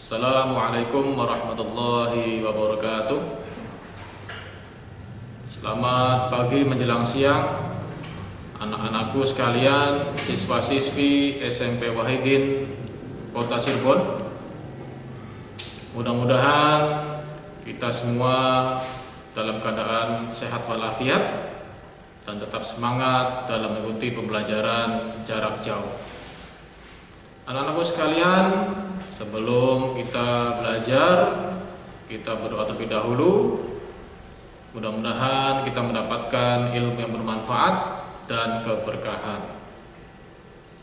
Assalamualaikum warahmatullahi wabarakatuh. Selamat pagi menjelang siang, anak-anakku sekalian, siswa-siswi SMP Wahidin Kota Cirebon. Mudah-mudahan kita semua dalam keadaan sehat walafiat dan tetap semangat dalam mengikuti pembelajaran jarak jauh. Anak-anakku sekalian, sebelum kita belajar, kita berdoa terlebih dahulu. Mudah-mudahan kita mendapatkan ilmu yang bermanfaat dan keberkahan.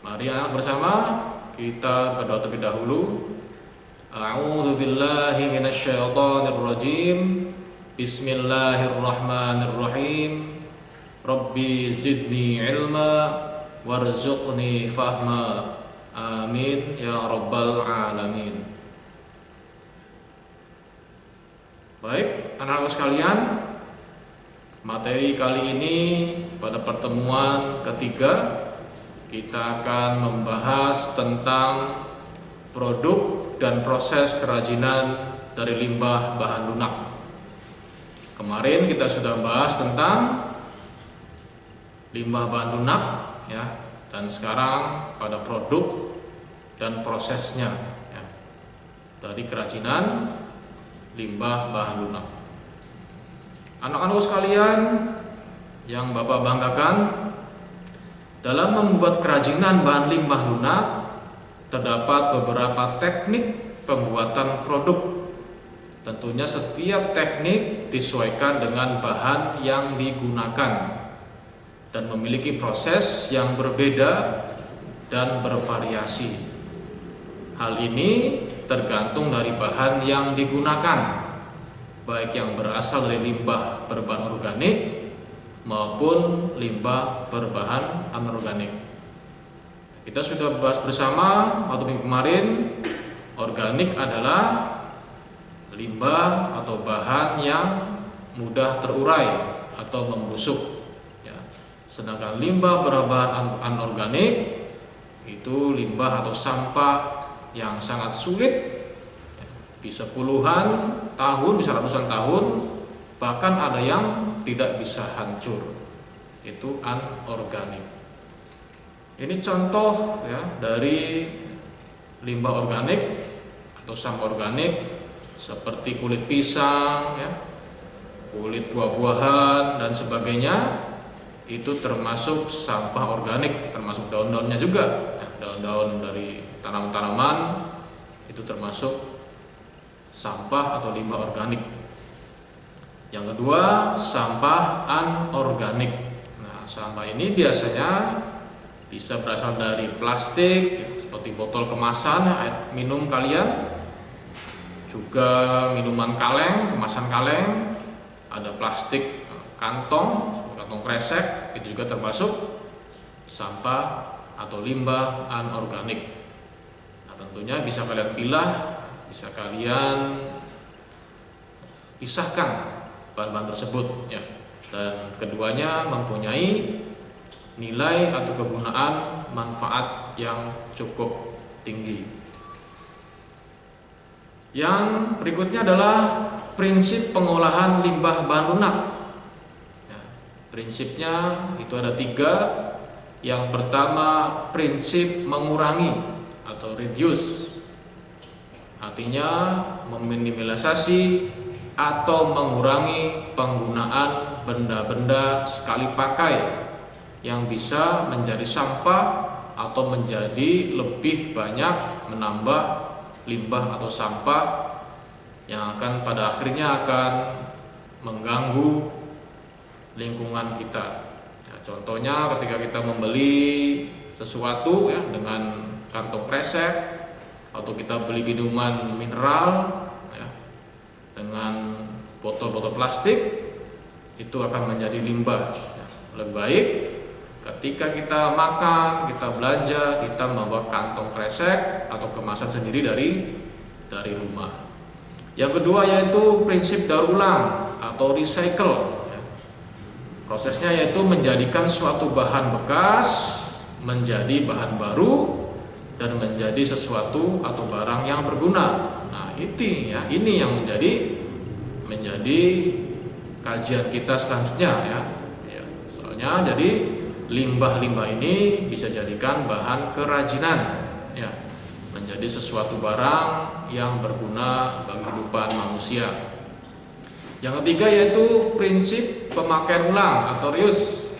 Mari anak bersama kita berdoa terlebih dahulu. A'udzu billahi minasyaitonir rajim. Bismillahirrahmanirrahim. Rabbi zidni ilma warzuqni fahma. Amin ya rabbal alamin. Baik, anak-anak sekalian, materi kali ini pada pertemuan ketiga kita akan membahas tentang produk dan proses kerajinan dari limbah bahan lunak. Kemarin kita sudah bahas tentang limbah bahan lunak ya, dan sekarang pada produk dan prosesnya ya, dari kerajinan limbah bahan lunak. Anak-anak sekalian yang Bapak banggakan, dalam membuat kerajinan bahan limbah lunak terdapat beberapa teknik pembuatan produk. Tentunya setiap teknik disesuaikan dengan bahan yang digunakan dan memiliki proses yang berbeda dan bervariasi. Hal ini tergantung dari bahan yang digunakan, baik yang berasal dari limbah berbahan organik maupun limbah berbahan anorganik. Kita sudah bahas bersama waktu minggu kemarin, organik adalah limbah atau bahan yang mudah terurai atau membusuk. Sedangkan limbah berbahan anorganik itu limbah atau sampah yang sangat sulit, bisa puluhan tahun, bisa ratusan tahun, bahkan ada yang tidak bisa hancur. Itu anorganik. Ini contoh ya dari limbah organik atau sampah organik seperti kulit pisang, ya, kulit buah-buahan dan sebagainya. Itu termasuk sampah organik, termasuk daun-daunnya juga ya, daun-daun dari tanaman-tanaman itu termasuk sampah atau limbah organik. Yang kedua, sampah anorganik. Nah, sampah ini biasanya bisa berasal dari plastik ya, seperti botol kemasan air minum kalian, juga minuman kaleng, kemasan kaleng, ada plastik kantong kresek, itu juga termasuk sampah atau limbah anorganik. Nah, tentunya bisa kalian pilah, bisa kalian pisahkan bahan-bahan tersebut ya. Dan keduanya mempunyai nilai atau kegunaan manfaat yang cukup tinggi. Yang berikutnya adalah prinsip pengolahan limbah bahan lunak. Prinsipnya itu ada 3. Yang pertama, prinsip mengurangi atau reduce, artinya meminimalisasi atau mengurangi penggunaan benda-benda sekali pakai yang bisa menjadi sampah atau menjadi lebih banyak menambah limbah atau sampah yang akan pada akhirnya akan mengganggu lingkungan kita. Nah, contohnya ketika kita membeli sesuatu ya dengan kantong kresek, atau kita beli minuman mineral ya, dengan botol-botol plastik, itu akan menjadi limbah ya. Lebih baik ketika kita makan, kita belanja, kita membawa kantong kresek atau kemasan sendiri dari rumah. Yang kedua yaitu prinsip daur ulang atau recycle. Prosesnya yaitu menjadikan suatu bahan bekas menjadi bahan baru dan menjadi sesuatu atau barang yang berguna. Nah, ini yang menjadi kajian kita selanjutnya ya. Soalnya jadi limbah-limbah ini bisa jadikan bahan kerajinan ya, menjadi sesuatu barang yang berguna bagi kehidupan manusia. Yang ketiga yaitu prinsip pemakaian ulang atau reuse,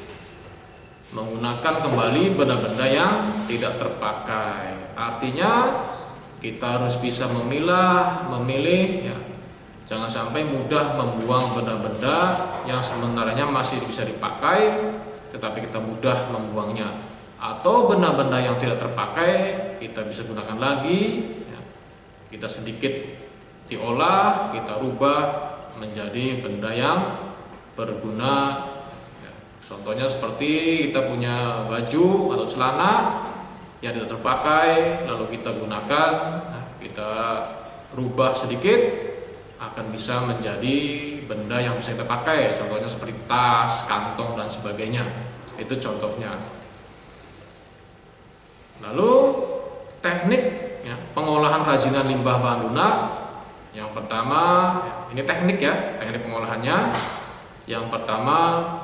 menggunakan kembali benda-benda yang tidak terpakai. Artinya kita harus bisa memilih ya. Jangan sampai mudah membuang benda-benda yang sebenarnya masih bisa dipakai, tetapi kita mudah membuangnya. Atau benda-benda yang tidak terpakai kita bisa gunakan lagi ya. Kita sedikit diolah, kita rubah menjadi benda yang berguna ya. Contohnya seperti kita punya baju atau celana yang tidak terpakai, lalu kita gunakan, kita rubah sedikit, akan bisa menjadi benda yang bisa kita pakai. Contohnya seperti tas, kantong dan sebagainya. Itu contohnya. Lalu teknik ya, pengolahan kerajinan limbah bahan lunak. Yang pertama, ini teknik ya, teknik pengolahannya. Yang pertama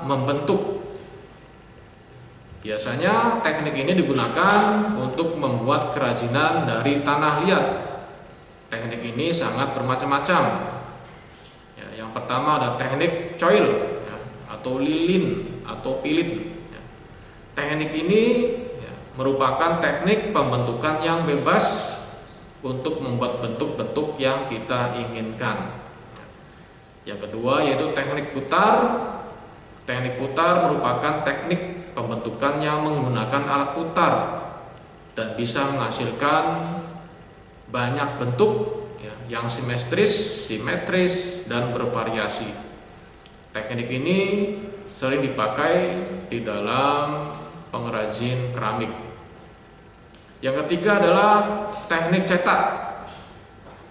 membentuk. Biasanya teknik ini digunakan untuk membuat kerajinan dari tanah liat. Teknik ini sangat bermacam-macam ya, yang pertama ada teknik coil ya, atau lilin atau pilin ya. Teknik ini ya, merupakan teknik pembentukan yang bebas untuk membuat bentuk-bentuk yang kita inginkan. Yang kedua yaitu teknik putar. Teknik putar merupakan teknik pembentukan yang menggunakan alat putar dan bisa menghasilkan banyak bentuk ya, yang simetris dan bervariasi. Teknik ini sering dipakai di dalam pengrajin keramik. Yang ketiga adalah teknik cetak.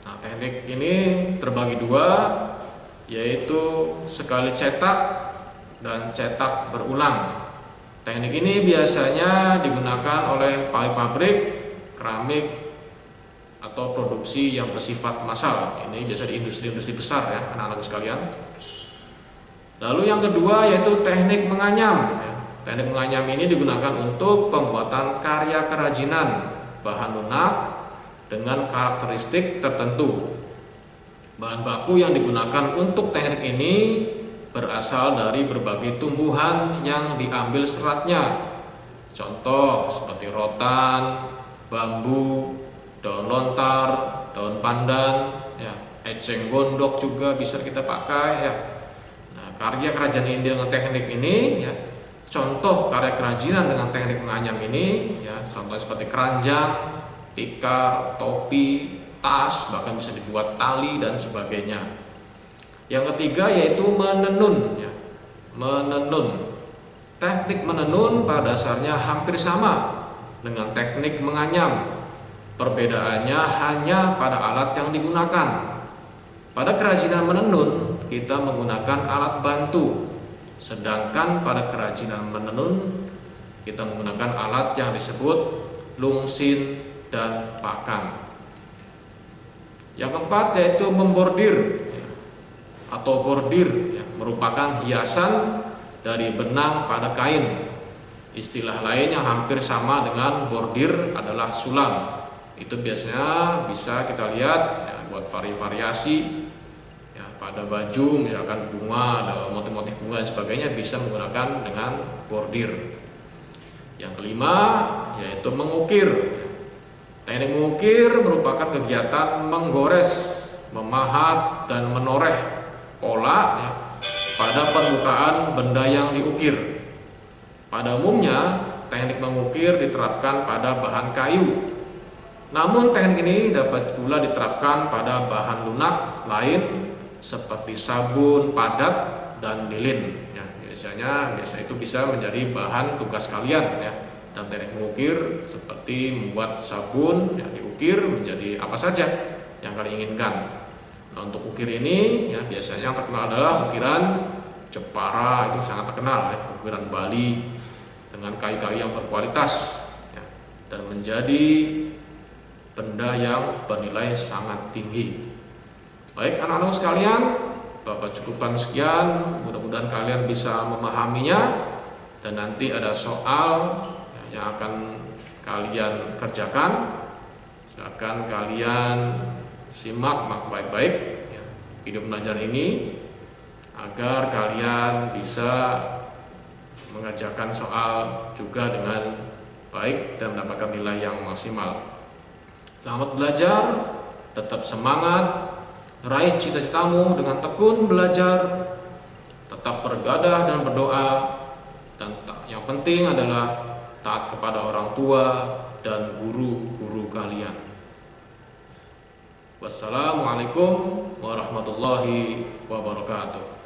Nah, teknik ini terbagi dua, yaitu sekali cetak dan cetak berulang. Teknik ini biasanya digunakan oleh pabrik keramik atau produksi yang bersifat massal. Ini biasa di industri-industri besar ya, anak-anakku sekalian. Lalu yang kedua yaitu teknik menganyam. Teknik menganyam ini digunakan untuk pembuatan karya kerajinan bahan lunak dengan karakteristik tertentu. Bahan baku yang digunakan untuk teknik ini berasal dari berbagai tumbuhan yang diambil seratnya. Contoh seperti rotan, bambu, daun lontar, daun pandan, ya, eceng gondok juga bisa kita pakai ya. Nah, karya kerajinan ini dengan teknik ini ya, contoh karya kerajinan dengan teknik menganyam ini ya, contohnya seperti keranjang, tikar, topi, tas, bahkan bisa dibuat tali dan sebagainya. Yang ketiga yaitu menenun ya. Menenun. Teknik menenun pada dasarnya hampir sama dengan teknik menganyam. Perbedaannya hanya pada alat yang digunakan. Pada kerajinan menenun kita menggunakan alat bantu, sedangkan pada kerajinan menenun kita menggunakan alat yang disebut lungsin dan pakan. Yang keempat yaitu membordir atau bordir ya, merupakan hiasan dari benang pada kain. Istilah lain yang hampir sama dengan bordir adalah sulam. Itu biasanya bisa kita lihat ya, buat variasi ya, pada baju misalkan bunga, ada motif-motif bunga dan sebagainya, bisa menggunakan dengan bordir. Yang kelima yaitu mengukir ya. Teknik mengukir merupakan kegiatan menggores, memahat dan menoreh pola ya, pada permukaan benda yang diukir. Pada umumnya teknik mengukir diterapkan pada bahan kayu. Namun teknik ini dapat pula diterapkan pada bahan lunak lain seperti sabun, padat, dan lilin. Ya, biasa itu bisa menjadi bahan tugas kalian ya. Dan teknik mengukir seperti membuat sabun yang diukir menjadi apa saja yang kalian inginkan. Nah, untuk ukir ini ya biasanya yang terkenal adalah ukiran Jepara, itu sangat terkenal ya, ukiran Bali dengan kayu-kayu yang berkualitas ya, dan menjadi benda nilai yang bernilai sangat tinggi. Baik anak-anak sekalian, Bapak cukupkan sekian, mudah-mudahan kalian bisa memahaminya, dan nanti ada soal yang akan kalian kerjakan. Silakan kalian simak baik-baik ya, video pembelajaran ini agar kalian bisa mengerjakan soal juga dengan baik dan mendapatkan nilai yang maksimal. Selamat belajar, tetap semangat, raih cita-citamu dengan tekun belajar, tetap bergadah dan berdoa, dan yang penting adalah taat kepada orang tua dan guru-guru kalian. Wassalamualaikum warahmatullahi wabarakatuh.